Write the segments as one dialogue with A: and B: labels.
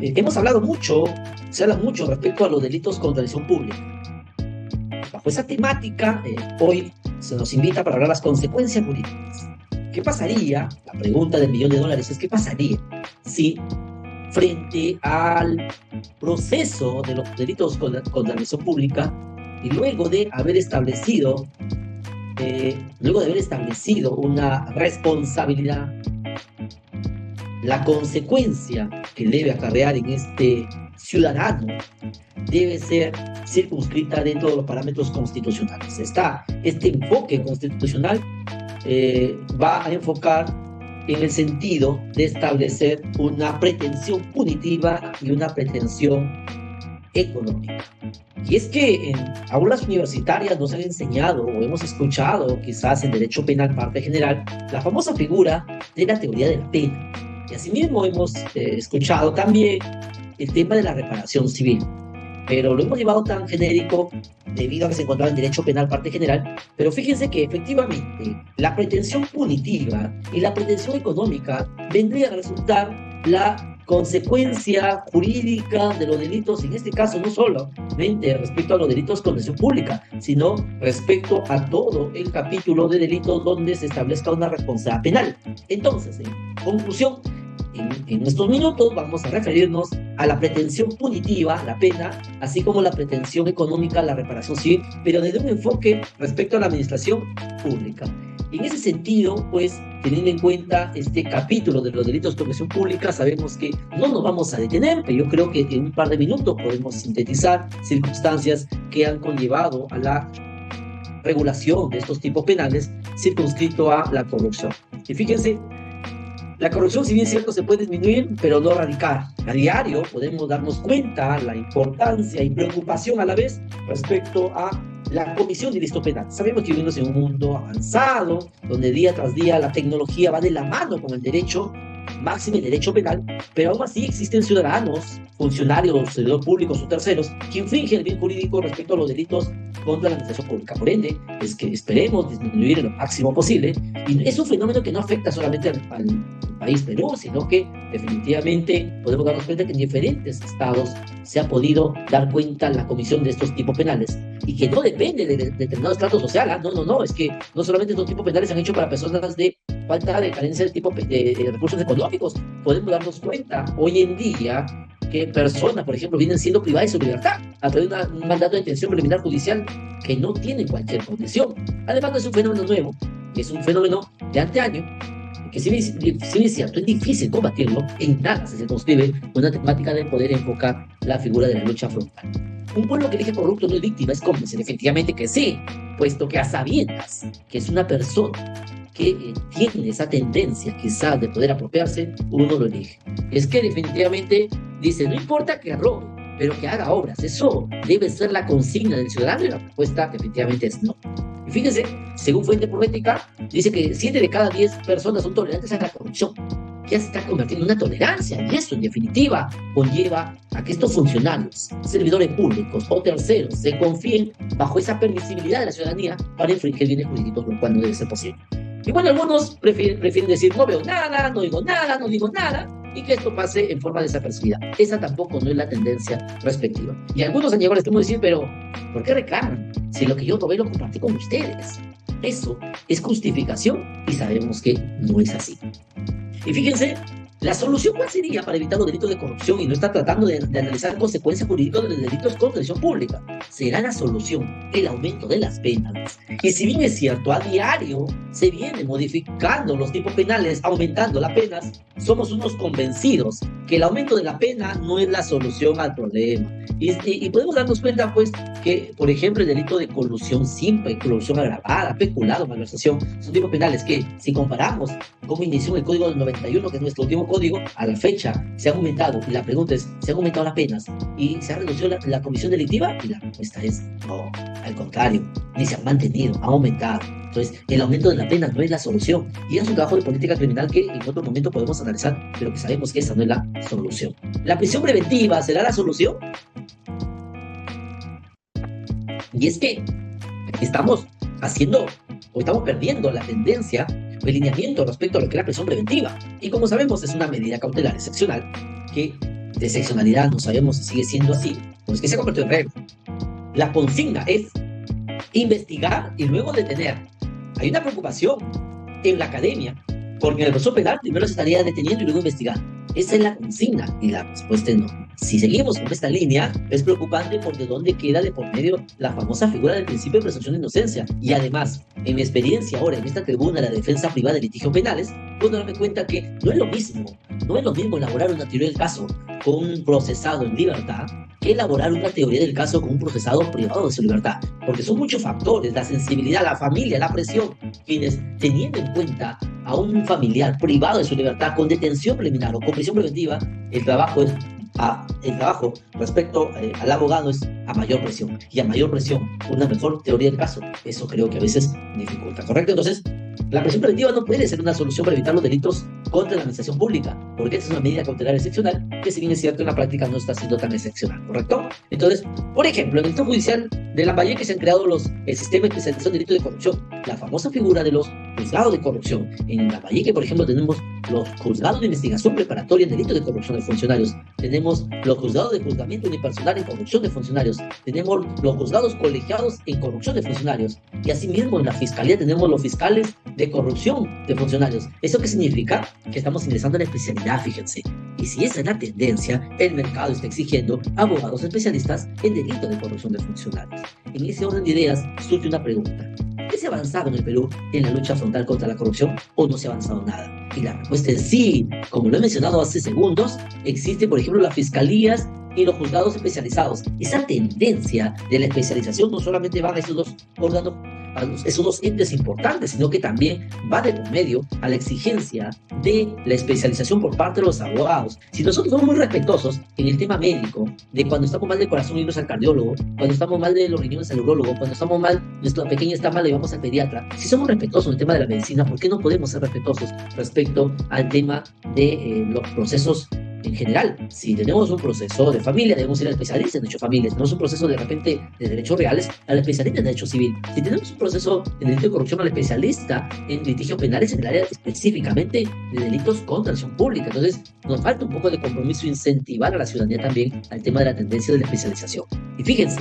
A: hemos hablado mucho, se habla mucho respecto a los delitos contra la edición pública. Bajo esa temática, hoy se nos invita para hablar las consecuencias jurídicas. ¿Qué pasaría? La pregunta del $1.000.000 es: ¿qué pasaría si, frente al proceso de los delitos contra la edición pública, y luego de haber establecido una responsabilidad, la consecuencia que debe acarrear en este ciudadano debe ser circunscrita dentro de los parámetros constitucionales? Este enfoque constitucional va a enfocar en el sentido de establecer una pretensión punitiva y una pretensión económica. Y es que en aulas universitarias nos han enseñado o hemos escuchado, quizás en Derecho Penal Parte General, la famosa figura de la teoría de la pena. Y asimismo hemos escuchado también el tema de la reparación civil. Pero lo hemos llevado tan genérico debido a que se encontraba en Derecho Penal Parte General. Pero fíjense que efectivamente la pretensión punitiva y la pretensión económica vendría a resultar la consecuencia jurídica de los delitos, en este caso no solamente respecto a los delitos con lesión pública, sino respecto a todo el capítulo de delitos donde se establezca una responsabilidad penal. Entonces, en conclusión, en estos minutos vamos a referirnos a la pretensión punitiva, la pena, así como la pretensión económica, la reparación civil, pero desde un enfoque respecto a la administración pública. En ese sentido, pues, teniendo en cuenta este capítulo de los delitos con lesión pública, sabemos que no nos vamos a detener, pero yo creo que en un par de minutos podemos sintetizar circunstancias que han conllevado a la regulación de estos tipos penales circunscrito a la corrupción. Y fíjense, la corrupción, si bien es cierto, se puede disminuir, pero no erradicar. A diario podemos darnos cuenta la importancia y preocupación a la vez respecto a la comisión de delito penal. Sabemos que vivimos en un mundo avanzado, donde día tras día la tecnología va de la mano con el derecho, máximo el derecho penal, pero aún así existen ciudadanos, funcionarios, servidores públicos o terceros que infringen el bien jurídico respecto a los delitos contra la administración pública. Por ende, es que esperemos disminuir lo máximo posible, y es un fenómeno que no afecta solamente al país Perú, sino que definitivamente podemos darnos cuenta que en diferentes estados se ha podido dar cuenta la comisión de estos tipos penales, y que no depende de determinado estrato social. No, es que no solamente estos tipos penales se han hecho para personas de falta de carencia de recursos económicos. Podemos darnos cuenta hoy en día que personas, por ejemplo, vienen siendo privadas de su libertad a través de un mandato de detención preliminar judicial que no tienen cualquier condición. Además, no es un fenómeno nuevo, es un fenómeno de anteaño, que si bien es cierto, es difícil combatirlo, en nada se circunscribe una temática de poder enfocar la figura de la lucha frontal. Un pueblo que elige corrupto no es víctima, es cómplice. Definitivamente que sí, puesto que a sabiendas que es una persona que tiene esa tendencia quizás de poder apropiarse, uno lo elige. Es que definitivamente dice, no importa que robe, pero que haga obras. Eso debe ser la consigna del ciudadano, y la respuesta definitivamente es no. Y fíjense, según fuente profética, dice que 7 de cada 10 personas son tolerantes a la corrupción. Ya se está convirtiendo en una tolerancia, y eso en definitiva conlleva a que estos funcionarios, servidores públicos o terceros se confíen bajo esa permisibilidad de la ciudadanía para infringir bienes jurídicos, lo cual no debe ser posible. Y bueno, algunos prefieren decir, no veo nada, no digo nada, no digo nada, y que esto pase en forma desapercibida. Esa tampoco no es la tendencia respectiva. Y algunos han llegado al extremo de decir, pero ¿por qué recargan? Si lo que yo robé lo compartí con ustedes. Eso es justificación, y sabemos que no es así. Y fíjense, la solución, ¿cuál sería para evitar los delitos de corrupción y no estar tratando de analizar consecuencias jurídicas de los delitos contra la edición pública? Será la solución el aumento de las penas. Y si bien es cierto, a diario se vienen modificando los tipos penales, aumentando las penas, somos unos convencidos que el aumento de la pena no es la solución al problema. Y podemos darnos cuenta, pues, que, por ejemplo, el delito de colusión simple, colusión agravada, peculado, malversación, son tipos penales que, si comparamos cómo inició el Código del 91, que es nuestro último código, a la fecha se han aumentado. Y la pregunta es, ¿se han aumentado las penas y se ha reducido la comisión delictiva? Y la respuesta es no, al contrario, ni se han mantenido, han aumentado. Entonces, el aumento de la pena no es la solución, y es un trabajo de política criminal que en otro momento podemos analizar, pero que sabemos que esa no es la solución. ¿La prisión preventiva será la solución? Y es que estamos perdiendo la tendencia o el lineamiento respecto a lo que es la prisión preventiva. Y como sabemos, es una medida cautelar excepcional que de excepcionalidad, no sabemos si sigue siendo así, pues que se ha convertido en regla. La consigna es investigar y luego detener. Hay una preocupación en la academia, porque en el proceso penal primero se estaría deteniendo y luego investigando. Esa es la consigna, y la respuesta es no. Si seguimos con esta línea, es preocupante porque ¿dónde queda de por medio la famosa figura del principio de presunción de inocencia? Y además, en mi experiencia ahora en esta tribuna de la defensa privada de litigios penales, puedo darme cuenta que no es lo mismo elaborar una teoría del caso con un procesado en libertad que elaborar una teoría del caso con un procesado privado de su libertad, porque son muchos factores, la sensibilidad, la familia, la presión, quienes teniendo en cuenta a un familiar privado de su libertad con detención preliminar o con prisión preventiva, el trabajo respecto al abogado es a mayor presión, y a mayor presión una mejor teoría del caso, eso creo que a veces dificulta, ¿correcto? Entonces, la prisión preventiva no puede ser una solución para evitar los delitos contra la administración pública, porque esta es una medida cautelar excepcional que, si bien es cierto, en la práctica no está siendo tan excepcional, ¿correcto? Entonces, por ejemplo, en el Instituto Judicial de Lambayeque se han creado el sistema de especialización de delito de corrupción, la famosa figura de los juzgados de corrupción. En Lambayeque, por ejemplo, tenemos los juzgados de investigación preparatoria en delitos de corrupción de funcionarios, tenemos los juzgados de juzgamiento unipersonal en corrupción de funcionarios, tenemos los juzgados colegiados en corrupción de funcionarios, y asimismo en la fiscalía tenemos los fiscales de corrupción de funcionarios. ¿Eso qué significa? Que estamos ingresando a la especialidad, fíjense. Y si esa es la tendencia, el mercado está exigiendo abogados especialistas en delitos de corrupción de funcionarios. En ese orden de ideas surge una pregunta. ¿Qué se ha avanzado en el Perú en la lucha frontal contra la corrupción o no se ha avanzado nada? Y la respuesta es sí. Como lo he mencionado hace segundos, existen, por ejemplo, las fiscalías y los juzgados especializados. Esa tendencia de la especialización no solamente va a esos dos órganos, esos dos entes importantes, sino que también va de por medio a la exigencia de la especialización por parte de los abogados. Si nosotros somos muy respetuosos en el tema médico, de cuando estamos mal del corazón irnos al cardiólogo, cuando estamos mal de los riñones al urólogo, cuando estamos mal, nuestra pequeña está mal, le vamos al pediatra. Si somos respetuosos en el tema de la medicina, ¿por qué no podemos ser respetuosos respecto al tema de los procesos en general? Si tenemos un proceso de familia, debemos ir al especialista en derechos familiares. Si tenemos un proceso de repente de derechos reales, al especialista en derecho civil. Si tenemos un proceso en delito de corrupción, al especialista en litigios penales en el área específicamente de delitos contra la acción pública. Entonces, nos falta un poco de compromiso, incentivar a la ciudadanía también al tema de la tendencia de la especialización. Y fíjense,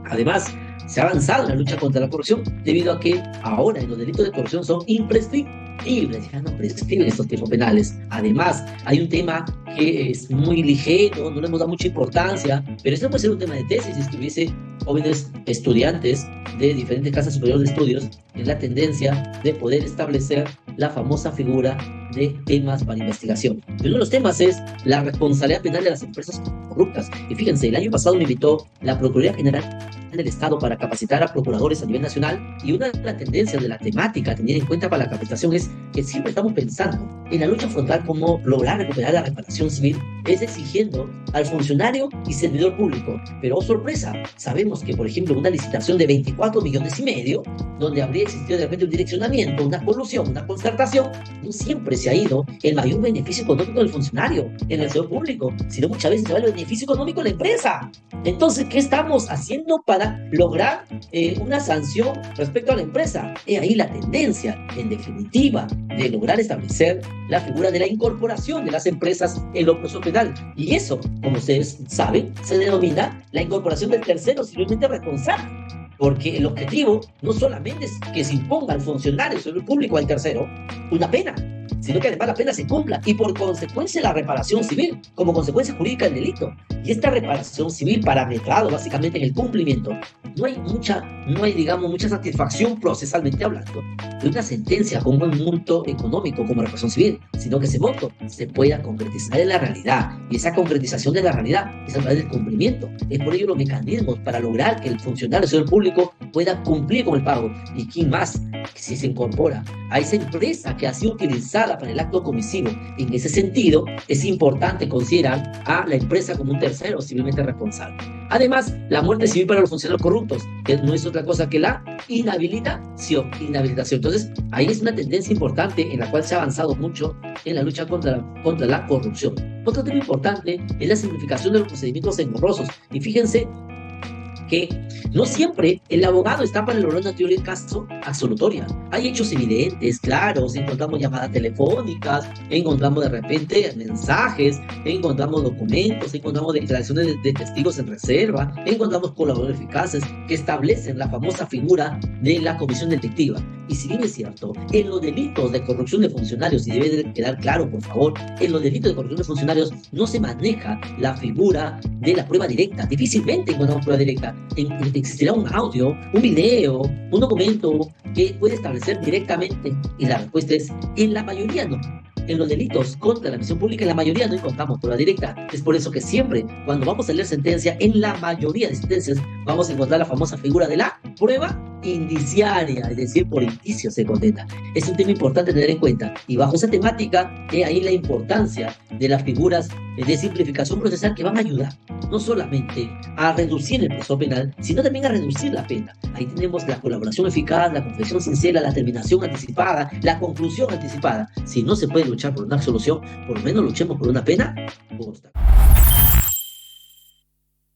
A: además, se ha avanzado en la lucha contra la corrupción debido a que ahora en los delitos de corrupción son imprescriptibles, ya no prescriben estos tipos penales. Además, hay un tema que es muy ligero, no le hemos dado mucha importancia, pero esto puede ser un tema de tesis si estuviese jóvenes estudiantes de diferentes casas superiores de estudios en la tendencia de poder establecer la famosa figura de temas para investigación. Y uno de los temas es la responsabilidad penal de las empresas corruptas. Y fíjense, el año pasado me invitó la Procuraduría General del Estado para capacitar a procuradores a nivel nacional, y una de las tendencias de la temática a tener en cuenta para la capacitación es que siempre estamos pensando en la lucha frontal cómo lograr recuperar la reparación civil, es exigiendo al funcionario y servidor público. Pero, oh sorpresa, sabemos que, por ejemplo, una licitación de 24,5 millones, donde habría existido de repente un direccionamiento, una colusión, una concertación, no siempre se ha ido el mayor beneficio económico del funcionario en el sector público, sino muchas veces se va el beneficio económico de la empresa. Entonces, ¿qué estamos haciendo para lograr una sanción respecto a la empresa? Es ahí la tendencia, en definitiva, de lograr establecer la figura de la incorporación de las empresas en lo proceso penal. Y eso, como ustedes saben, se denomina la incorporación del tercero civilmente responsable. Porque el objetivo no solamente es que se imponga al funcionario, al público, al tercero, una pena, sino que además la pena se cumpla y por consecuencia la reparación civil, como consecuencia jurídica del delito. Y esta reparación civil parametrado básicamente en el cumplimiento, no hay mucha satisfacción procesalmente hablando de una sentencia con un monto económico como reparación civil, sino que ese monto se pueda concretizar en la realidad, y esa concretización de la realidad es a través del cumplimiento. Es por ello los mecanismos para lograr que el funcionario del sector público pueda cumplir con el pago. ¿Y quién más? Si se incorpora a esa empresa que ha sido utilizada para el acto comisivo. En ese sentido, es importante considerar a la empresa como un tercero civilmente responsable. Además, la muerte civil para los funcionarios corruptos, que no es otra cosa que la inhabilitación. Entonces, ahí es una tendencia importante en la cual se ha avanzado mucho en la lucha contra la corrupción. Otro tema importante es la simplificación de los procedimientos engorrosos. Y fíjense que no siempre el abogado está para lograr una teoría del caso absolutoria. Hay hechos evidentes, claros, encontramos llamadas telefónicas, encontramos de repente mensajes, encontramos documentos, encontramos declaraciones de testigos en reserva, encontramos colaboradores eficaces que establecen la famosa figura de la comisión detectiva. Y si bien es cierto, en los delitos de corrupción de funcionarios, y debe de quedar claro, por favor, en los delitos de corrupción de funcionarios no se maneja la figura de la prueba directa. Difícilmente encontramos prueba directa. Existirá un audio, un video, un documento que puede establecer directamente, y la respuesta es, en la mayoría no. En los delitos contra la misión pública, en la mayoría no encontramos prueba directa. Es por eso que siempre, cuando vamos a leer sentencia, en la mayoría de sentencias, vamos a encontrar la famosa figura de la prueba indiciaria, es decir, por indicio se condena. Es un tema importante tener en cuenta. Y bajo esa temática, ahí la importancia de las figuras de simplificación procesal que van a ayudar no solamente a reducir el proceso penal, sino también a reducir la pena. Ahí tenemos la colaboración eficaz, la confesión sincera, la terminación anticipada, la conclusión anticipada. Si no se puede luchar por una solución, por lo menos luchemos por una pena justa.